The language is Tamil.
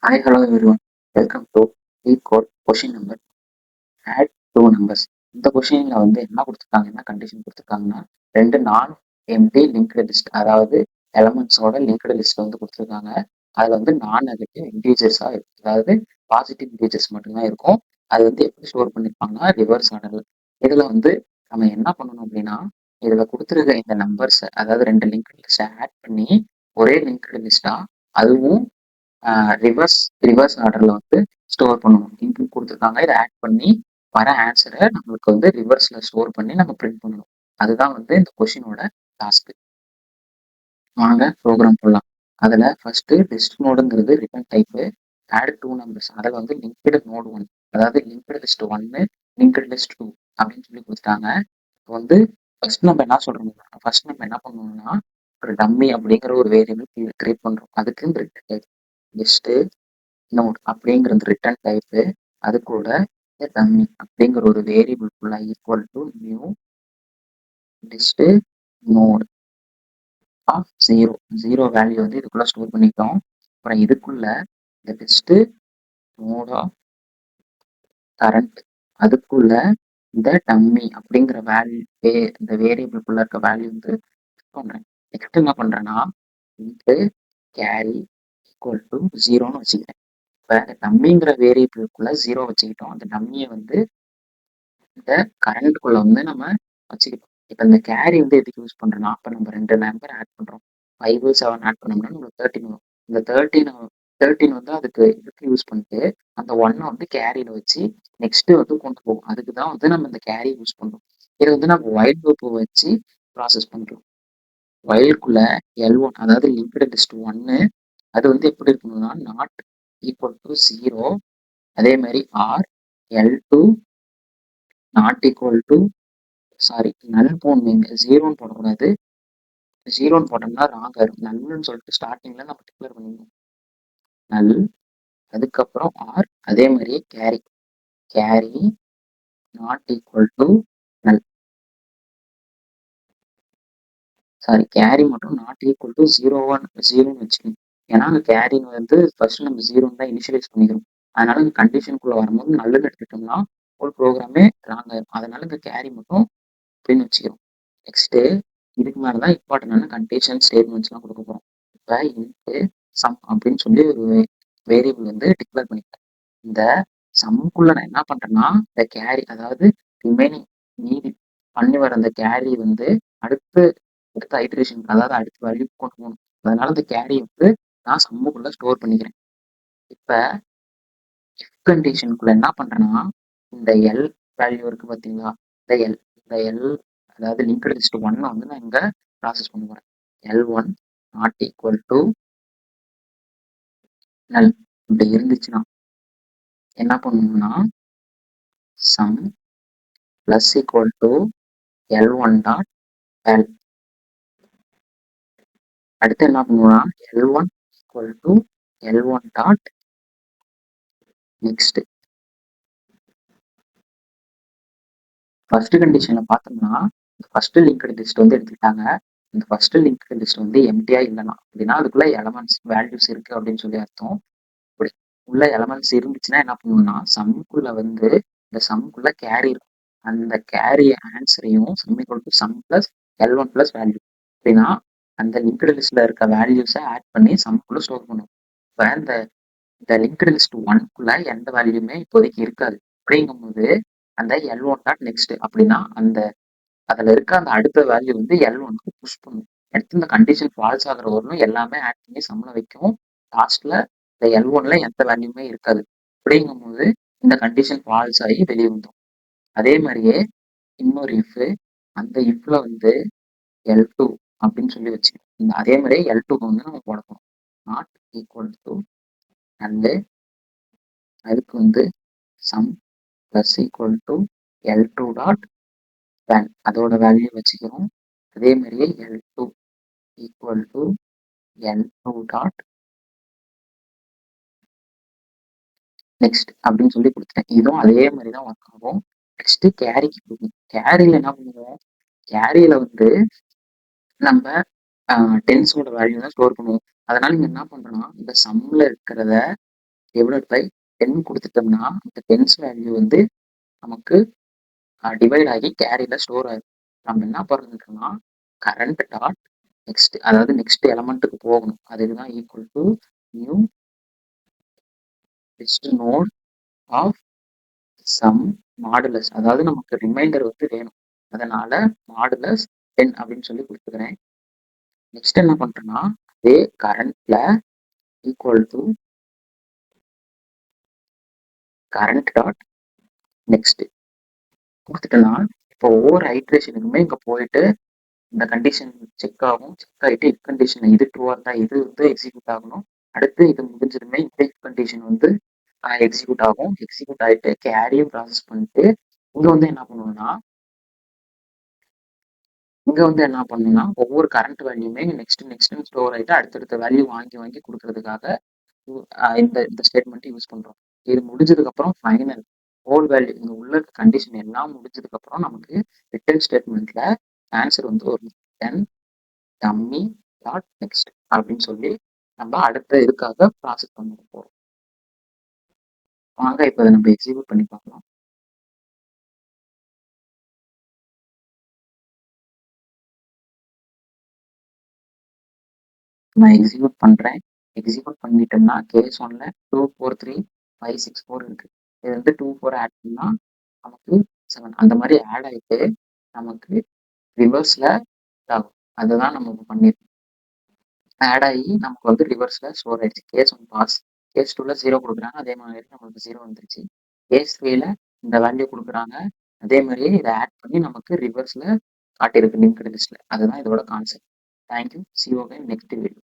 Hi, hello everyone. Welcome to code question number add two numbers. இந்த கொஷினில் வந்து என்ன கொடுத்துருக்காங்க, என்ன கண்டிஷன் கொடுத்துருக்காங்கன்னா, ரெண்டு நான் எம்டி லிங்க்டு லிஸ்ட், அதாவது எலமெண்ட்ஸோட லிங்க்டு லிஸ்ட் வந்து கொடுத்துருக்காங்க. அதில் வந்து நான் நெகட்டிவ் இன்டீஜர்ஸாக இருக்கும், அதாவது பாசிட்டிவ் இன்டீஜர்ஸ் மட்டும்தான் இருக்கும். அது வந்து எப்படி ஸ்டோர் பண்ணியிருப்பாங்கன்னா ரிவர்ஸ் ஆர்டரில். இதில் வந்து நம்ம என்ன பண்ணணும் அப்படின்னா, இதில் கொடுத்துருக்க இந்த நம்பர்ஸை, அதாவது ரெண்டு லிங்க்டு லிஸ்ட்டை ஆட் பண்ணி ஒரே லிங்க்டு லிஸ்ட்டாக, அதுவும் ரிவர்ஸ் ரிவர்ஸ் ஆர்டர்ல வந்து ஸ்டோர் பண்ணணும். இன்புட் கொடுத்துருக்காங்க, இதை ஆட் பண்ணி வர ஆன்சரை நம்மளுக்கு வந்து ரிவர்ஸ்ல ஸ்டோர் பண்ணி நம்ம பிரிண்ட் பண்ணணும். அதுதான் வந்து இந்த கொஷினோட டாஸ்க். வாங்க ப்ரோக்ராம் போடலாம். அதில் ஃபர்ஸ்ட் லிஸ்ட் நோடுங்கிறது return type. Add two numbers, அதில் வந்து லிங்க்டு நோடு ஒன், அதாவது லிங்க்டு லிஸ்ட் ஒன்னு லிங்க்டு லிஸ்ட் டூ அப்படின்னு சொல்லி கொடுத்துட்டாங்க. இப்போ வந்து ஃபர்ஸ்ட் நம்ம என்ன சொல்றோம்னா, ஃபர்ஸ்ட் நம்ம என்ன பண்ணணும்னா ஒரு டம்மி அப்படிங்கிற ஒரு வேரியபிள் கிரியேட் பண்றோம். அதுக்கு ரிட்டர்ன் டைப் லிஸ்ட் நோட் அப்படிங்கிறது ரிட்டர்ன் டைப்பு. அது கூட டம்மி அப்படிங்கிற ஒரு வேரியபிள்குள்ள equal to new list node of zero value வந்து இதுக்குள்ள ஸ்டோர் பண்ணிட்டோம். அப்புறம் இதுக்குள்ள இந்த லிஸ்ட் நோட் ஆஃப் கரண்ட், அதுக்குள்ள இந்த டம்மி அப்படிங்கிற வேல்யூ, இந்த வேரியபிள்குள்ள இருக்க வேல்யூ வந்து பண்றேன். நெக்ஸ்ட் என்ன பண்றேன்னா இன்ட்டு கேரி ஈக்குவல் டு ஜீரோன்னு வச்சுக்கிறேன். இப்போ இந்த டம்மிங்கிற வேரியபிள்குள்ள ஜீரோ வச்சுக்கிட்டோம். அந்த டம்மியை வந்து இந்த கரண்ட்டுக்குள்ள வந்து நம்ம வச்சுக்கிட்டோம். இப்போ இந்த கேரி வந்து எதுக்கு யூஸ் பண்றோம்னா, அப்போ நம்ம ரெண்டு நம்பர் ஆட் பண்றோம். 5 7 ஆட் பண்ணோம்னா நம்மளுக்கு 13 வரும். இந்த 13 வந்து அதுக்கு இதுக்கு யூஸ் பண்ணிட்டு அந்த ஒன்னை வந்து கேரியில வச்சு நெக்ஸ்ட் வந்து கொண்டு போகும். அதுக்கு தான் வந்து நம்ம இந்த கேரி யூஸ் பண்றோம். இதை வந்து நம்ம வைல் லூப் வச்சு ப்ராசஸ் பண்றோம். வைல்குள்ள L1, அதாவது லிங்க்டு லிஸ்ட் ஒன்னு, அது வந்து எப்படி இருக்கணும்னா நாட் ஈக்குவல் டு ஜீரோ. அதே மாதிரி or L2 not equal to, sorry null போடணும், ஜீரோன்னு போடக்கூடாது. ஜீரோன்னு போட்டோம்னா ராங் ஆயிரும். நல்லுன்னு சொல்லிட்டு ஸ்டார்டிங்ல நம்ம டிக்ளேர் பண்ணிடணும். நல், அதுக்கப்புறம் ஆர், அதே மாதிரியே carry carry not equal to நல், சாரி கேரி மட்டும் நாட் ஈக்குவல் டு ஜீரோன்னு வச்சுக்கணும். ஏன்னா அந்த கேரின்னு வந்து ஃபர்ஸ்ட் நம்ம ஜீரோன்னு தான் இனிஷியலைஸ் பண்ணிக்கிறோம். அதனால இந்த கண்டிஷனுக்குள்ள வரும்போது நல்லுன்னு எடுத்துட்டோம்னா ஒரு ப்ரோக்ராமே ராங் ஆயிரும். அதனால இந்த கேரி மட்டும் அப்படின்னு வச்சுக்கிறோம். நெக்ஸ்ட் இதுக்கு மேலதான் இம்பார்ட்டன்டான கண்டிஷன் ஸ்டேட்மெண்ட்ஸ்லாம் கொடுக்க போறோம். இப்போ இன்ட்டு சம் அப்படின்னு சொல்லி ஒரு வேரியபிள் வந்து டிக்ளேர் பண்ணிட்டேன். இந்த சம்முக்குள்ள நான் என்ன பண்றேன்னா இந்த கேரி, அதாவது ரிமைனிங் மீதி பண்ணி வர அந்த கேரி வந்து அடுத்த ஐட்ரேஷன், அதாவது அடுத்த வேல்யூ கொண்டு போகணும். அதனால இந்த கேரி வந்து நான் சம்முக்குள்ள ஸ்டோர் பண்ணிக்கிறேன். இப்ப இஃப் கண்டிஷனுக்குள்ள என்ன பண்றேன்னா இந்த எல் வேல்யூ இருக்கு பார்த்தீங்களா, இந்த எல் அதாவது லிங்க்டு லிஸ்ட் ஒன்னை வந்து நான் இங்க ப்ராசஸ் பண்ண போறேன். L1 நாட் ஈக்குவல் டு நல் இப்படி இருந்துச்சுன்னா என்ன பண்ணணும்னா sum plus equal to L1 dot val. அடுத்து என்ன பண்ணுவோம்னா L1 equal to L1 dot next. First கண்டிஷன்ல பார்த்தோம்னா ஃபர்ஸ்ட் லிங்க்டு லிஸ்ட் வந்து எடுத்துக்கிட்டாங்க. இந்த ஃபர்ஸ்ட் லிங்க்டு லிஸ்ட் வந்து எம்டியா இல்லைனா அப்படின்னா அதுக்குள்ள எலமெண்ட்ஸ் வேல்யூஸ் இருக்கு அப்படின்னு சொல்லி அர்த்தம். இப்படி உள்ள எலமெண்ட்ஸ் இருந்துச்சுன்னா என்ன பண்ணுவோம்னா சம்முக்குள்ள வந்து இந்த சம்முக்குள்ள கேரி இருக்கும். அந்த கேரி ஆன்சரையும் sum equal to sum plus L1 plus value அப்படின்னா அந்த லிங்க்டு லிஸ்ட்ல இருக்க வேல்யூஸை ஆட் பண்ணி சம்முக்குள்ள ஸ்டோர் பண்ணுவோம். இப்போ இந்த லிங்க்டு லிஸ்ட் ஒன்குள்ள எந்த வேல்யூமே இப்போதைக்கு இருக்காது. அப்படிங்கும்போது அந்த L1 டாட் நெக்ஸ்ட் அப்படின்னா அந்த அதுல இருக்க அந்த அடுத்த வேல்யூ வந்து L1க்கு புஷ் பண்ணும். அடுத்து இந்த கண்டிஷன் ஃபால்ஸ் ஆகிற வரணும் எல்லாமே ஆட் பண்ணி சம்ல வைக்கும். லாஸ்ட்ல இந்த L1ல எந்த வேல்யூமே இருக்காது. அப்படிங்கும்போது இந்த கண்டிஷன் ஃபால்ஸ் ஆகி வெளியே வந்துடும். அதே மாதிரியே இன்னொரு இஃப், அந்த இஃப்ல வந்து L2 அப்படின்னு சொல்லி வச்சுக்கணும். அதே மாதிரியே L2க்கு வந்து நம்ம போடணும் நாட் ஈக்குவல் டு நல்ல, அதுக்கு வந்து sum plus equal to L2 dot val, அதோட வேல்யூ வச்சுக்கிறோம். அதே மாதிரியே L2 equal to L2 dot next அப்படின்னு சொல்லி கொடுத்துட்டேன். இதுவும் அதே மாதிரி தான் ஒர்க் ஆகும். நெக்ஸ்ட் கேரிக்கு கொடுக்கணும். கேரியில என்ன பண்ணுவோம், கேரியில வந்து நம்ம டென்ஸோட வேல்யூ தான் ஸ்டோர் பண்ணுவோம். அதனால இங்க என்ன பண்றோம்னா இந்த சம்ல இருக்கிறத டிவைடட் பை 10 கொடுத்துட்டோம்னா இந்த 10's வேல்யூ வந்து நமக்கு டிவைட் ஆகி கேரியில் ஸ்டோர் ஆகும். நம்ம என்ன பண்ணுறோம்னா கரண்ட் டாட் நெக்ஸ்ட், அதாவது நெக்ஸ்ட் எலமெண்ட்டுக்கு போகணும். அதுதான் equal to new next node of sum modulus, அதாவது நமக்கு ரிமைண்டர் வந்து வேணும். அதனால மாடுலஸ் 10 அப்படின்னு சொல்லி கொடுத்துக்கிறேன். நெக்ஸ்ட் என்ன பண்றேன்னா அதே கரண்ட்ல equal to current dot next கொடுத்துட்டேன்னா இப்போ ஒவ்வொரு ஐட்ரேஷனுக்குமே இங்க போயிட்டு இந்த கண்டிஷன் செக் ஆகும். செக் ஆகிட்டு இஃப் கண்டிஷன் இது ட்ரூவா இருந்தா இது வந்து எக்ஸிக்யூட் ஆகணும். அடுத்து இது முடிஞ்சதுமே இந்த இஃப் கண்டிஷன் வந்து எக்ஸிக்யூட் ஆகும். எக்ஸிக்யூட் ஆகிட்டு கேரியும் ப்ராசஸ் பண்ணிட்டு இங்க வந்து என்ன பண்ணுவோம்னா ஒவ்வொரு கரண்ட் வேல்யூமே நெக்ஸ்ட் ஸ்டோர் ஆகிட்டு அடுத்தடுத்த வேல்யூ வாங்கி வாங்கி கொடுக்கறதுக்காக இந்த இந்த ஸ்டேட்மெண்ட் யூஸ் பண்றோம். இது முடிஞ்சதுக்கு அப்புறம் ஃபைனல் ஹோல் வேல்யூ இங்க உள்ள கண்டிஷன் எல்லாம் முடிஞ்சதுக்கு அப்புறம் நமக்கு ரிட்டர்ன் ஸ்டேட்மெண்ட்ல ஆன்சர் வந்து ஒரு 10 டம்மி டாட் நெக்ஸ்ட் அப்படின்னு சொல்லி நம்ம அடுத்த இதுக்காக ப்ராசஸ் பண்ண போறோம். வாங்க இப்போ நம்ம எக்ஸிக்யூட் பண்ணி பார்க்கலாம். நான் எக்ஸிக்யூட் பண்றேன். எக்ஸிக்யூட் பண்ணிட்டோம்னா கேஸ் 1ல 243 564 இருக்கு. இது வந்து 24 ஆட் பண்ணா நமக்கு 7 அந்த மாதிரி ஆட் ஆகிட்டு நமக்கு ரிவர்ஸ்ல ஆகும். அதுதான் நம்ம பண்ணிருக்கோம். ஆட் ஆகி நமக்கு வந்து ரிவர்ஸ்ல ஸ்டோர் ஆயிடுச்சு. கேஸ் 1 பாஸ், கேஸ் 2ல 0 கொடுக்குறாங்க, அதே மாதிரி நமக்கு 0 வந்துருச்சு. கேஸ் 3ல இந்த வேல்யூ கொடுக்குறாங்க, அதே மாதிரியே இதை ஆட் பண்ணி நமக்கு ரிவர்ஸ்ல காட்டியிருக்கு லிங்க்டு லிஸ்ட்ல. அதுதான் இதோட concept. Thank you. C you again next video.